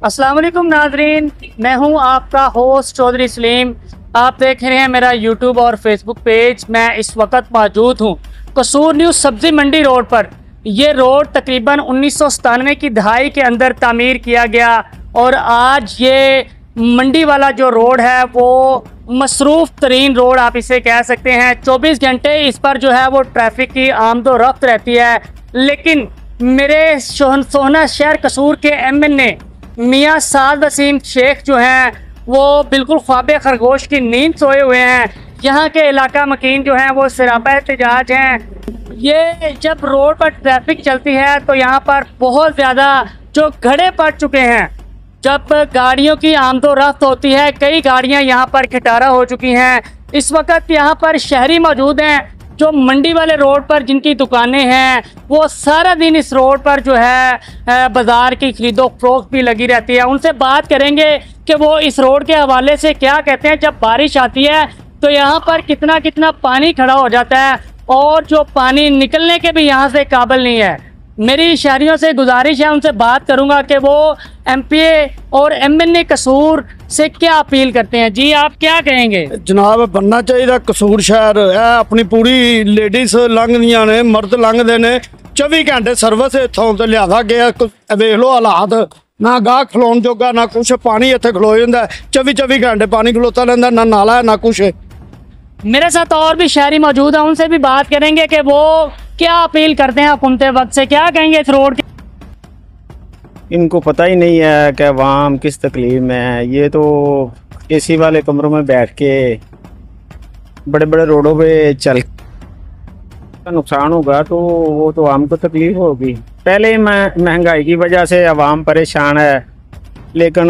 अस्सलाम वालेकुम नाजरीन, मैं हूं आपका होस्ट चौधरी सलीम। आप देख रहे हैं मेरा यूट्यूब और फेसबुक पेज। मैं इस वक्त मौजूद हूं कसूर न्यू सब्ज़ी मंडी रोड पर। ये रोड तकरीबन 1997 की दहाई के अंदर तामीर किया गया और आज ये मंडी वाला जो रोड है वो मसरूफ़ तरीन रोड आप इसे कह सकते हैं। 24 घंटे इस पर जो है वो ट्रैफिक की आमदो रफ्त रहती है। लेकिन मेरे सोहना शहर कसूर के MNA मियाँ साद वसीम शेख जो हैं वो बिल्कुल ख्वाबे खरगोश की नींद सोए हुए हैं। यहाँ के इलाका मकीन जो हैं वो सरापा एहतजाज हैं। ये जब रोड पर ट्रैफिक चलती है तो यहाँ पर बहुत ज़्यादा जो खड़े पड़ चुके हैं। जब गाड़ियों की आमदो रफ्त होती है, कई गाड़ियाँ यहाँ पर खटारा हो चुकी हैं। इस वक्त यहाँ पर शहरी मौजूद हैं जो मंडी वाले रोड पर जिनकी दुकानें हैं, वो सारा दिन इस रोड पर जो है बाज़ार की खरीदो फरोख्त भी लगी रहती है। उनसे बात करेंगे कि वो इस रोड के हवाले से क्या कहते हैं। जब बारिश आती है तो यहाँ पर कितना कितना पानी खड़ा हो जाता है और जो पानी निकलने के भी यहाँ से काबिल नहीं है। मेरी शहरियों से गुजारिश है, उनसे बात करूँगा कि वो MPA और MNA कसूर से क्या अपील करते हैं। जी आप क्या कहेंगे? जनाब बनना चाहिए कसूर शहर है अपनी पूरी लेडीज लंघदियां ने, मर्द लंघते ने। 24 घंटे सर्विस इतों तो लिया गया। वेख लो हालात, ना गाह खलोन जोगा ना कुछ, पानी इतने खलो जाता है। 24 घंटे पानी खलोता रहता, ना नाला है ना कुछ। मेरे साथ और भी शहरी मौजूद हैं, उनसे भी बात करेंगे कि वो क्या अपील करते हैं हुकूमत वक्त से, क्या कहेंगे इस रोड के। इनको पता ही नहीं है कि अवाम किस तकलीफ में है। ये तो AC वाले कमरों में बैठ के बड़े बड़े रोडों पे चल का नुकसान होगा तो वो तो आम को तकलीफ होगी। पहले महंगाई की वजह से अवाम परेशान है, लेकिन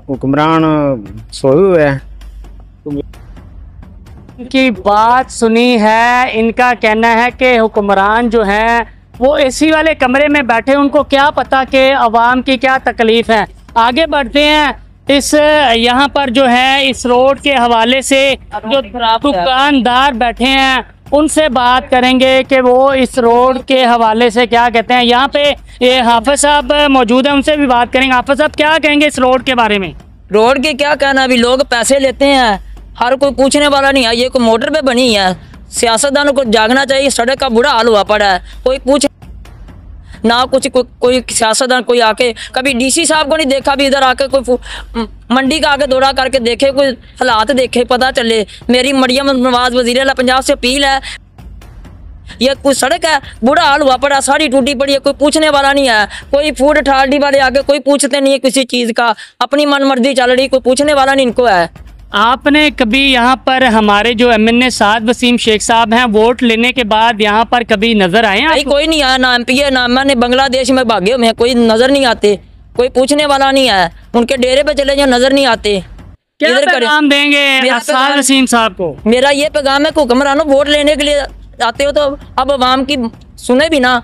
हुक्मरान सोए हुए हैं। इनकी बात सुनी है, इनका कहना है कि हुक्मरान जो हैं वो AC वाले कमरे में बैठे, उनको क्या पता कि अवाम की क्या तकलीफ़ है। आगे बढ़ते हैं। इस यहाँ पर जो है इस रोड के हवाले से जो दुकानदार बैठे हैं उनसे बात करेंगे कि वो इस रोड के हवाले से क्या कहते हैं। यहाँ पे ये हाफिज साहब मौजूद हैं, उनसे भी बात करेंगे। हाफिज साहब क्या कहेंगे इस रोड के बारे में? रोड के क्या कहना, अभी लोग पैसे लेते हैं, हर कोई पूछने वाला नहीं है। ये कोई मोटर पे बनी है, सियासतदानों को जागना चाहिए। सड़क का बुरा हाल हुआ पड़ा है, कोई पूछ ना कुछ। कोई सियासतदान कोई आके कभी DC साहब को नहीं देखा भी इधर आके कोई मंडी का आके दौरा करके देखे, कोई हालात देखे, पता चले। मेरी मरियम नवाज वज़ीर आला पंजाब से अपील है, ये कोई सड़क है बुरा हाल हुआ पड़ा, सारी टूटी पड़ी है, कोई पूछने वाला नहीं है। कोई फूड अथॉरिटी वाले आके कोई पूछते नहीं है किसी चीज़ का, अपनी मनमर्जी चल रही, कोई पूछने वाला नहीं इनको है। आपने कभी यहाँ पर हमारे जो MNA साद वसीम शेख साहब हैं वोट लेने के बाद यहाँ पर कभी नजर आए हैं? कोई नहीं आया, ना MPA ना मैंने बांग्लादेश में भागे हुए हैं, कोई नजर नहीं आते, कोई पूछने वाला नहीं है। उनके डेरे पे चले जाओ, नजर नहीं आते। क्या पैगाम देंगे साद वसीम साहब को? मेरा ये पैगाम है कि हुक्मरानों वोट लेने के लिए आते हो तो अब अवाम की सुने भी ना।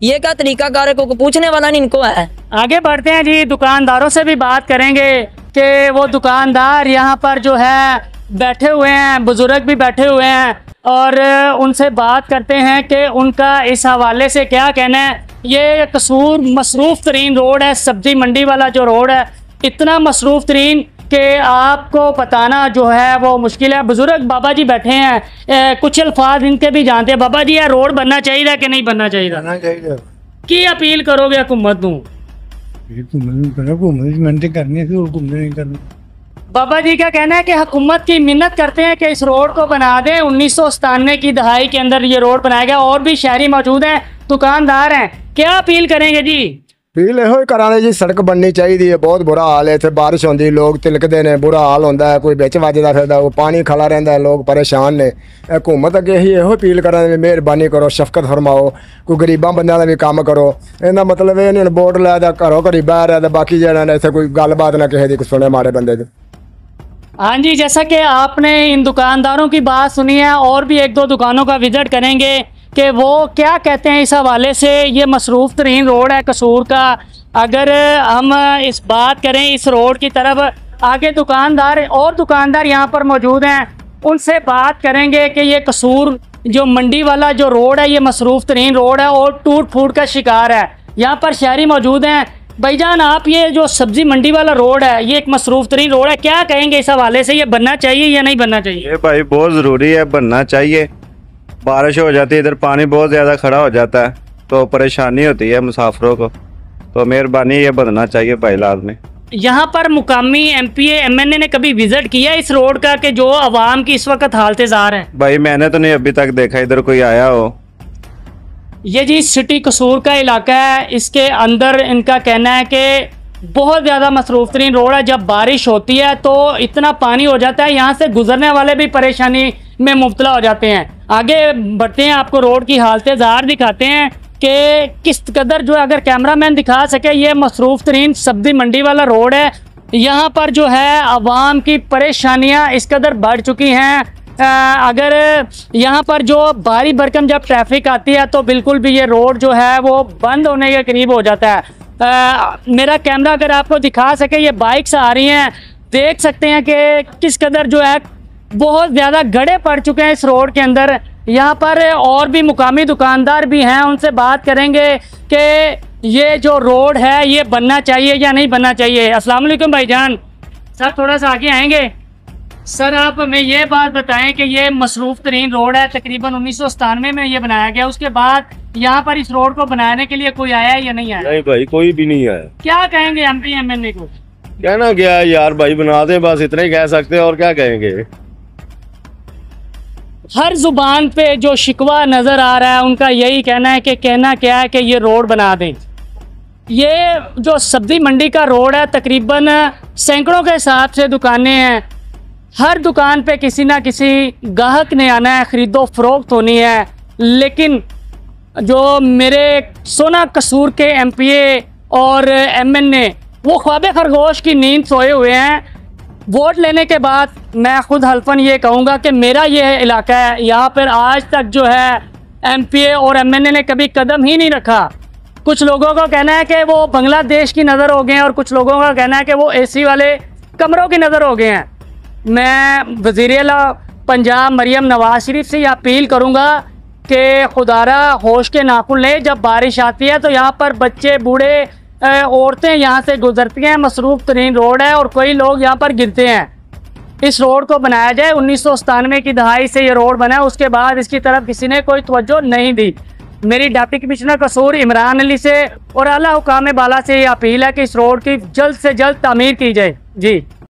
ये क्या तरीका कार है, को पूछने वाला नहीं इनको है। आगे बढ़ते हैं जी, दुकानदारों से भी बात करेंगे कि वो दुकानदार यहाँ पर जो है बैठे हुए हैं, बुजुर्ग भी बैठे हुए हैं और उनसे बात करते हैं कि उनका इस हवाले से क्या कहना है। ये कसूर मसरूफ़ तरीन रोड है, सब्ज़ी मंडी वाला जो रोड है, इतना मसरूफ़ तरीन कि आपको बताना जो है वो मुश्किल है। बुजुर्ग बाबा जी बैठे हैं, कुछ अल्फाज इनके भी जानते हैं। बाबा जी, यह रोड बनना चाहिए कि नहीं बनना चाहिए? की अपील करोगे हुकूमत को? बाबा जी का कहना है कि हुकूमत की मिन्नत करते हैं कि इस रोड को बना दें। 1997 की दहाई के अंदर ये रोड बनाया गया। और भी शहरी मौजूद हैं, दुकानदार हैं, क्या अपील करेंगे जी? अपील यो कराने जी, सड़क बननी चाहिए। बहुत बुरा हाल है, इतने बारिश होती, लोग तिलकते हैं, बुरा हाल होता है, कोई बिच वजदा फिरदा, वो पानी खड़ा रहता है, लोग परेशान ने। हुकूमत अगे ही यो अपील करा, मेहरबानी करो, शफकत फरमाओ, कोई गरीबां बंदियां दा भी काम करो। इहदा मतलब ये नहीं वोट लै घरों घरी बह रहा, बाकी जरा इतने कोई गलबात ना किसी की सुने मारे बंदे की। हाँ जी, जैसा कि आपने इन दुकानदारों की बात सुनी है, और भी एक दो दुकानों का विजिट करेंगे कि वो क्या कहते हैं इस हवाले से। ये मसरूफ़ तरीन रोड है कसूर का। अगर हम इस बात करें इस रोड की तरफ, आगे दुकानदार यहाँ पर मौजूद हैं, उनसे बात करेंगे कि ये कसूर जो मंडी वाला जो रोड है ये मसरूफ़ तरीन रोड है और टूट फूट का शिकार है। यहाँ पर शहरी मौजूद हैं, भाईजान, आप ये जो सब्जी मंडी वाला रोड है, ये एक मसरूफ तरीन रोड है, क्या कहेंगे इस हवाले से? ये बनना चाहिए या नहीं बनना चाहिए? ये भाई बहुत ज़रूरी है, बनना चाहिए। बारिश हो जाती है, इधर पानी बहुत ज़्यादा खड़ा हो जाता है तो परेशानी होती है मुसाफिरों को, तो मेहरबानी ये बनना चाहिए भाई लाजमी। यहाँ पर मुकामी MPA MNA ने कभी विजिट किया इस रोड का कि जो आवाम की इस वक्त हालत-ए-ज़ार है? भाई मैंने तो नहीं अभी तक देखा इधर कोई आया हो। ये जी सिटी कसूर का इलाका है, इसके अंदर इनका कहना है कि बहुत ज़्यादा मसरूफ तरीन रोड है। जब बारिश होती है तो इतना पानी हो जाता है, यहाँ से गुजरने वाले भी परेशानी में मुब्तला हो जाते हैं। आगे बढ़ते हैं, आपको रोड की हालत ज़ार दिखाते हैं कि किस कदर जो है, अगर कैमरामैन दिखा सके, ये मसरूफ तरीन सब्जी मंडी वाला रोड है। यहाँ पर जो है आवाम की परेशानियाँ इस कदर बढ़ चुकी हैं। अगर यहाँ पर जो भारी भरकम जब ट्रैफिक आती है तो बिल्कुल भी ये रोड जो है वो बंद होने के करीब हो जाता है। मेरा कैमरा अगर आपको दिखा सके, ये बाइक्स आ रही हैं, देख सकते हैं कि किस कदर जो है बहुत ज़्यादा गड्ढे पड़ चुके हैं इस रोड के अंदर। यहाँ पर और भी मुकामी दुकानदार भी हैं, उनसे बात करेंगे कि ये जो रोड है ये बनना चाहिए या नहीं बनना चाहिए। अस्सलाम वालेकुम भाईजान। सर थोड़ा सा आगे आएंगे। सर आप हमें ये बात बताएं कि ये मसरूफ तरीन रोड है, तकरीबन 1997 में ये बनाया गया। उसके बाद यहाँ पर इस रोड को बनाने के लिए कोई आया है या नहीं आया? नहीं भाई, कोई भी नहीं आया। क्या कहेंगे MP MNA को? कहना क्या है यार, भाई बना दे, बस इतना ही कह सकते हैं, और क्या कहेंगे। हर जुबान पे जो शिकवा नज़र आ रहा है उनका यही कहना है कि कहना क्या है कि ये रोड बना दें। ये जो सब्जी मंडी का रोड है, तकरीबन सैकड़ों के हिसाब से दुकानें हैं। हर दुकान पे किसी ना किसी गाहक ने आना है, ख़रीदो फरोख्त होनी है। लेकिन जो मेरे सोना कसूर के MPA और MNA वो ख्वाबे खरगोश की नींद सोए हुए हैं। वोट लेने के बाद मैं खुद हल्फन ये कहूँगा कि मेरा ये इलाका है, यहाँ पर आज तक जो है MPA और MNA ने कभी कदम ही नहीं रखा। कुछ लोगों का कहना है कि वो बांग्लादेश की नज़र हो गए हैं और कुछ लोगों का कहना है कि वो AC वाले कमरों की नज़र हो गए हैं। मैं वज़ीर-ए-आला पंजाब मरियम नवाज शरीफ से ये अपील करूँगा कि खुदारा होश के नाखुन लें। जब बारिश आती है तो यहाँ पर बच्चे, बूढ़े, औरतें यहाँ से गुजरती हैं। मसरूफ तरीन रोड है और कई लोग यहाँ पर गिरते हैं। इस रोड को बनाया जाए। 1997 की दहाई से ये रोड बना है, उसके बाद इसकी तरफ किसी ने कोई तवज्जो नहीं दी। मेरी डिप्टी कमिश्नर कसूर इमरान अली से और आला हुकाम बाला से ये अपील है कि इस रोड की जल्द से जल्द तामीर की जाए। जी।